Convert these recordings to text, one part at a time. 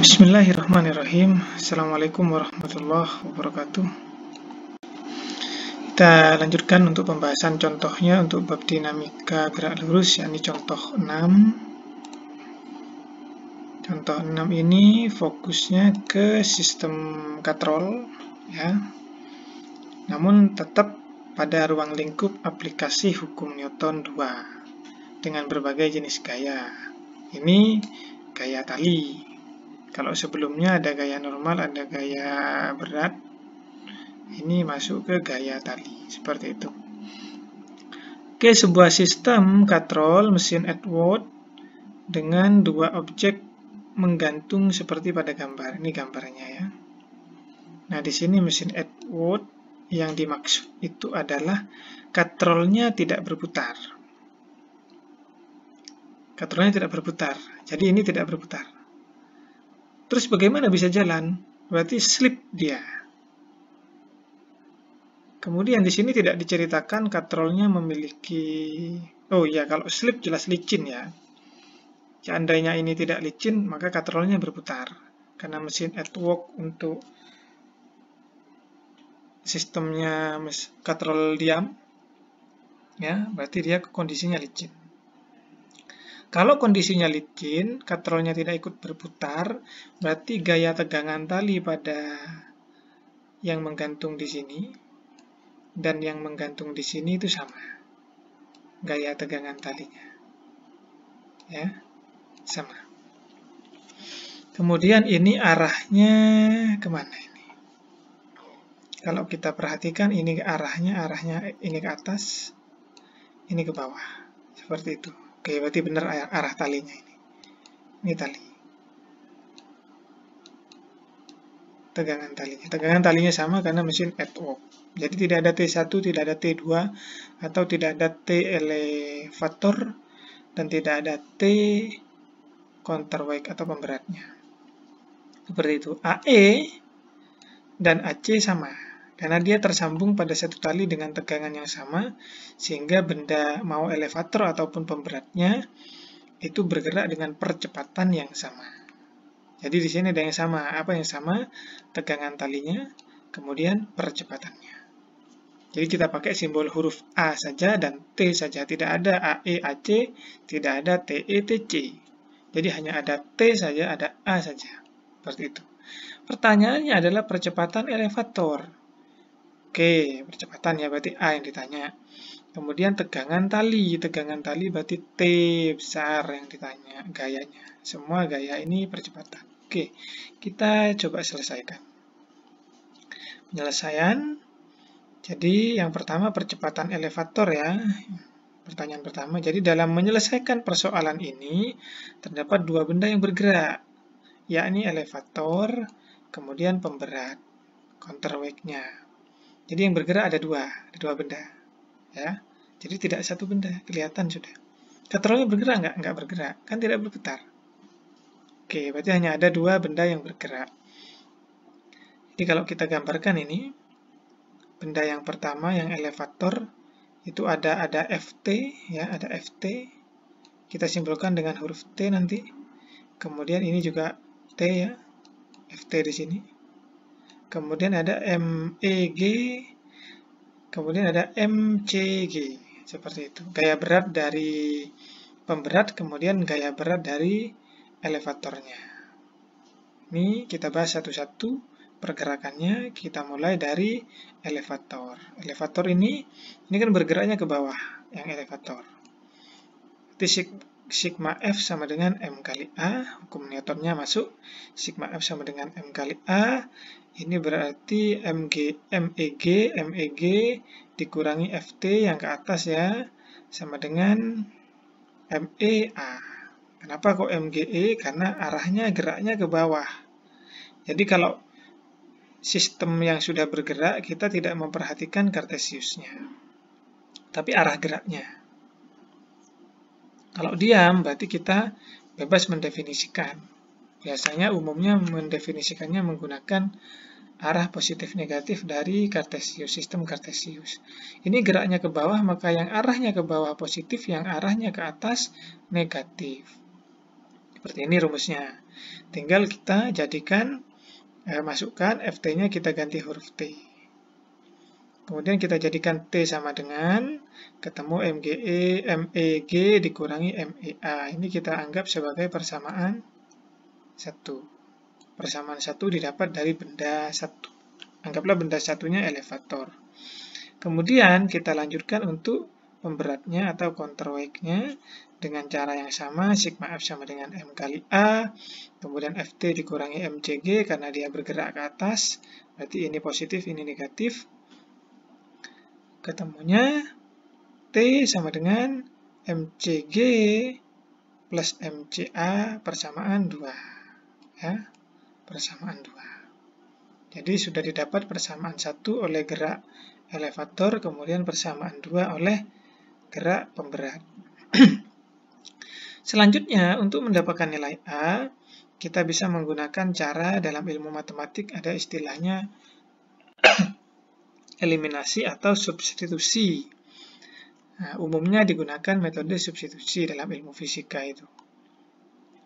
Bismillahirrahmanirrahim. Assalamualaikum warahmatullahi wabarakatuh. Kita lanjutkan untuk pembahasan contohnya untuk bab dinamika gerak lurus, yakni contoh 6. Contoh 6 ini fokusnya ke sistem katrol, ya. Namun tetap pada ruang lingkup aplikasi hukum Newton 2 dengan berbagai jenis gaya. Ini gaya tali. Kalau sebelumnya ada gaya normal, ada gaya berat, ini masuk ke gaya tali, seperti itu. Oke, sebuah sistem katrol mesin Edward dengan dua objek menggantung seperti pada gambar. Ini gambarnya, ya. Nah, di sini mesin Edward yang dimaksud itu adalah katrolnya tidak berputar. Katrolnya tidak berputar, jadi ini tidak berputar. Terus bagaimana bisa jalan? Berarti slip dia. Kemudian di sini tidak diceritakan katrolnya memiliki... Oh iya, kalau slip jelas licin, ya. Seandainya ini tidak licin, maka katrolnya berputar. Karena mesin Edward untuk sistemnya katrol diam, ya, berarti dia kondisinya licin. Kalau kondisinya licin, katrolnya tidak ikut berputar, berarti gaya tegangan tali pada yang menggantung di sini dan yang menggantung di sini itu sama. Gaya tegangan talinya, ya, sama. Kemudian ini arahnya kemana ini? Kalau kita perhatikan ini arahnya ini ke atas, ini ke bawah, seperti itu. Oke, berarti benar arah talinya ini. Ini tali. Tegangan talinya. Tegangan talinya sama karena mesin Edward. Jadi tidak ada T1, tidak ada T2, atau tidak ada T elevator, dan tidak ada T counterweight atau pemberatnya. Seperti itu. AE dan AC sama. Karena dia tersambung pada satu tali dengan tegangan yang sama, sehingga benda mau elevator ataupun pemberatnya itu bergerak dengan percepatan yang sama. Jadi di sini ada yang sama. Apa yang sama? Tegangan talinya, kemudian percepatannya. Jadi kita pakai simbol huruf A saja dan T saja. Tidak ada AE, AC, tidak ada TE, TC. Jadi hanya ada T saja, ada A saja. Seperti itu. Pertanyaannya adalah percepatan elevator. Oke, percepatan, ya, berarti A yang ditanya. Kemudian tegangan tali berarti T besar yang ditanya, gayanya. Semua gaya ini percepatan. Oke, kita coba selesaikan. Penyelesaian. Jadi yang pertama percepatan elevator, ya. Pertanyaan pertama. Jadi dalam menyelesaikan persoalan ini terdapat dua benda yang bergerak, yakni elevator, kemudian pemberat, counterweight-nya. Jadi yang bergerak ada dua benda, ya. Jadi tidak satu benda, kelihatan sudah. Katrolnya bergerak nggak? Nggak bergerak, kan tidak berputar. Oke, berarti hanya ada dua benda yang bergerak. Jadi kalau kita gambarkan ini, benda yang pertama yang elevator itu ada FT, ya, ada FT. Kita simbolkan dengan huruf T nanti. Kemudian ini juga T, ya, FT di sini. Kemudian ada MEG, kemudian ada MCG, seperti itu. Gaya berat dari pemberat, kemudian gaya berat dari elevatornya. Ini kita bahas satu-satu pergerakannya. Kita mulai dari elevator. Elevator ini kan bergeraknya ke bawah, yang elevator. Jadi sigma F sama dengan M kali A, hukum Newtonnya masuk. Sigma F sama dengan M kali A. Ini berarti MEG dikurangi FT yang ke atas, ya, sama dengan MEA. Kenapa kok MGE? Karena arahnya geraknya ke bawah. Jadi kalau sistem yang sudah bergerak, kita tidak memperhatikan Cartesiusnya, tapi arah geraknya. Kalau diam, berarti kita bebas mendefinisikan. Biasanya umumnya mendefinisikannya menggunakan arah positif negatif dari Cartesius, sistem Cartesius. Ini geraknya ke bawah, maka yang arahnya ke bawah positif, yang arahnya ke atas negatif. Seperti ini rumusnya. Tinggal kita jadikan, masukkan FT-nya kita ganti huruf T. Kemudian kita jadikan T sama dengan, ketemu MEG dikurangi MEA. Ini kita anggap sebagai persamaan 1. Persamaan 1 didapat dari benda 1. Anggaplah benda satunya elevator. Kemudian kita lanjutkan untuk pemberatnya atau counterweight-nya dengan cara yang sama, sigma F sama dengan M kali A, kemudian FT dikurangi MCG karena dia bergerak ke atas, berarti ini positif, ini negatif. Ketemunya T sama dengan MCG plus MCA persamaan 2. Ya, persamaan 2. Jadi sudah didapat persamaan 1 oleh gerak elevator, kemudian persamaan 2 oleh gerak pemberat. Selanjutnya, untuk mendapatkan nilai A, kita bisa menggunakan cara dalam ilmu matematik, ada istilahnya eliminasi atau substitusi. Nah, umumnya digunakan metode substitusi dalam ilmu fisika itu.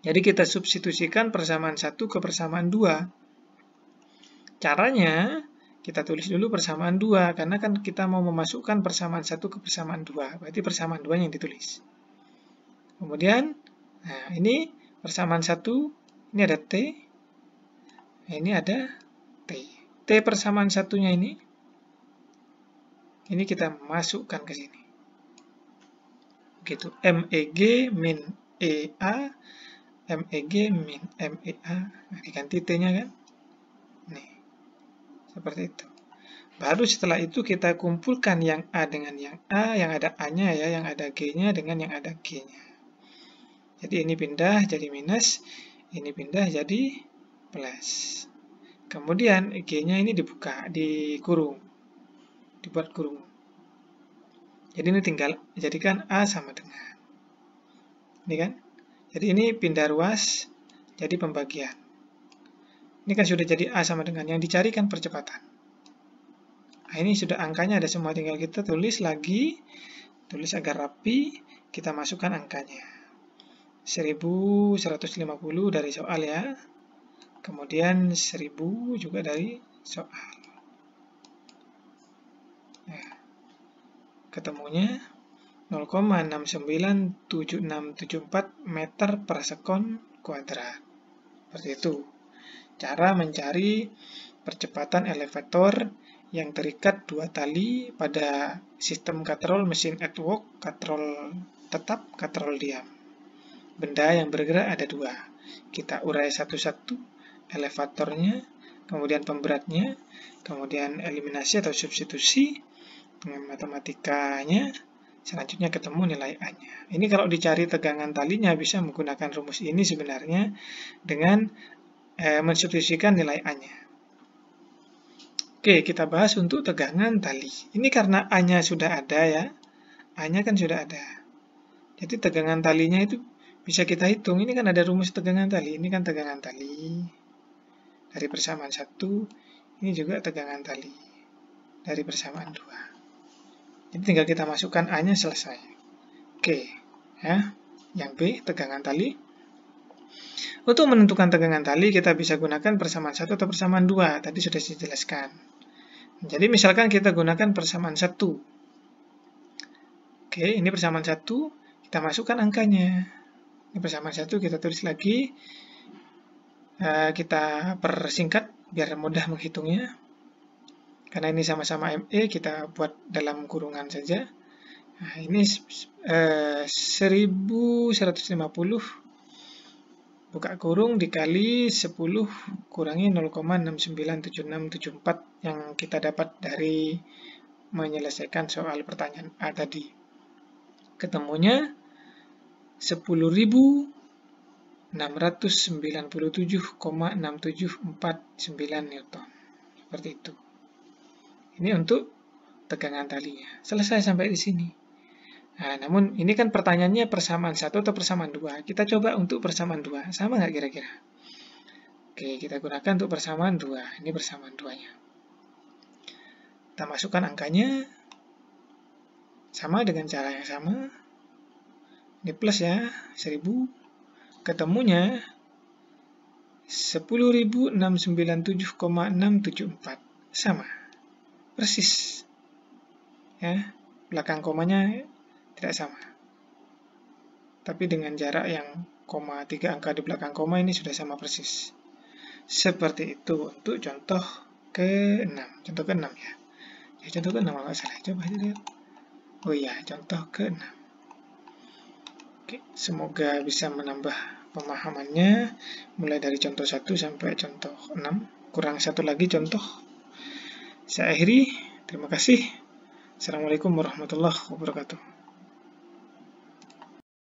Jadi kita substitusikan persamaan 1 ke persamaan 2. Caranya, kita tulis dulu persamaan 2, karena kan kita mau memasukkan persamaan 1 ke persamaan 2, berarti persamaan 2 yang ditulis. Kemudian, nah ini persamaan 1, ini ada T, ini ada T. T persamaan satunya ini kita masukkan ke sini. Begitu, MEG min EA, MEG min MEA, nah, diganti T-nya kan. Nih, seperti itu. Baru setelah itu kita kumpulkan yang A dengan yang A, yang ada A-nya ya, yang ada G-nya dengan yang ada G-nya. Jadi ini pindah jadi minus, ini pindah jadi plus. Kemudian G-nya ini dibuka, dikurung, dibuat kurung. Jadi ini tinggal jadikan A sama dengan. Ini kan? Jadi ini pindah ruas, jadi pembagian. Ini kan sudah jadi A sama dengan, yang dicarikan percepatan. Nah, ini sudah angkanya ada semua, tinggal kita tulis lagi, tulis agar rapi, kita masukkan angkanya. 1150 dari soal ya. Kemudian 1000 juga dari soal. Nah, ketemunya 0,697674 meter per sekon kuadrat. Seperti itu. Cara mencari percepatan elevator yang terikat 2 tali pada sistem katrol mesin at work, katrol tetap, katrol diam. Benda yang bergerak ada 2. Kita urai satu-satu, elevatornya, kemudian pemberatnya, kemudian eliminasi atau substitusi dengan matematikanya, selanjutnya ketemu nilai A-nya. Ini kalau dicari tegangan talinya bisa menggunakan rumus ini sebenarnya dengan mensubstitusikan nilai A-nya. Oke, kita bahas untuk tegangan tali. Ini karena A-nya sudah ada ya, A-nya kan sudah ada. Jadi tegangan talinya itu bisa kita hitung. Ini kan ada rumus tegangan tali. Ini kan tegangan tali dari persamaan 1. Ini juga tegangan tali dari persamaan 2. Jadi tinggal kita masukkan A-nya, selesai. Oke, ya. Yang B, tegangan tali. Untuk menentukan tegangan tali, kita bisa gunakan persamaan 1 atau persamaan 2. Tadi sudah dijelaskan. Jadi misalkan kita gunakan persamaan 1. Oke, ini persamaan 1, kita masukkan angkanya. Ini persamaan 1, kita tulis lagi. Kita persingkat biar mudah menghitungnya. Karena ini sama-sama ME, kita buat dalam kurungan saja. Nah, ini 1150 buka kurung dikali 10 kurangi 0,697674 yang kita dapat dari menyelesaikan soal pertanyaan A tadi. Ketemunya 10.697,6749 Newton. Seperti itu. Ini untuk tegangan talinya. Selesai sampai di sini. Nah, namun ini kan pertanyaannya persamaan 1 atau persamaan 2. Kita coba untuk persamaan 2. Sama nggak kira-kira? Oke, kita gunakan untuk persamaan 2. Ini persamaan 2-nya. Kita masukkan angkanya. Sama dengan cara yang sama. Ini plus ya, 1000. ketemunya 10.697,674. Sama, persis. Ya, belakang komanya tidak sama. Tapi dengan jarak yang 3 angka di belakang koma ini sudah sama persis. Seperti itu untuk contoh ke-6. Contoh ke-6 ya. Ya, contoh ke-6 nggak salah. Coba lihat. Oh iya, contoh ke-6. Oke, semoga bisa menambah pemahamannya. Mulai dari contoh 1 sampai contoh 6. Kurang satu lagi contoh. Saya akhiri. Terima kasih. Assalamualaikum warahmatullahi wabarakatuh.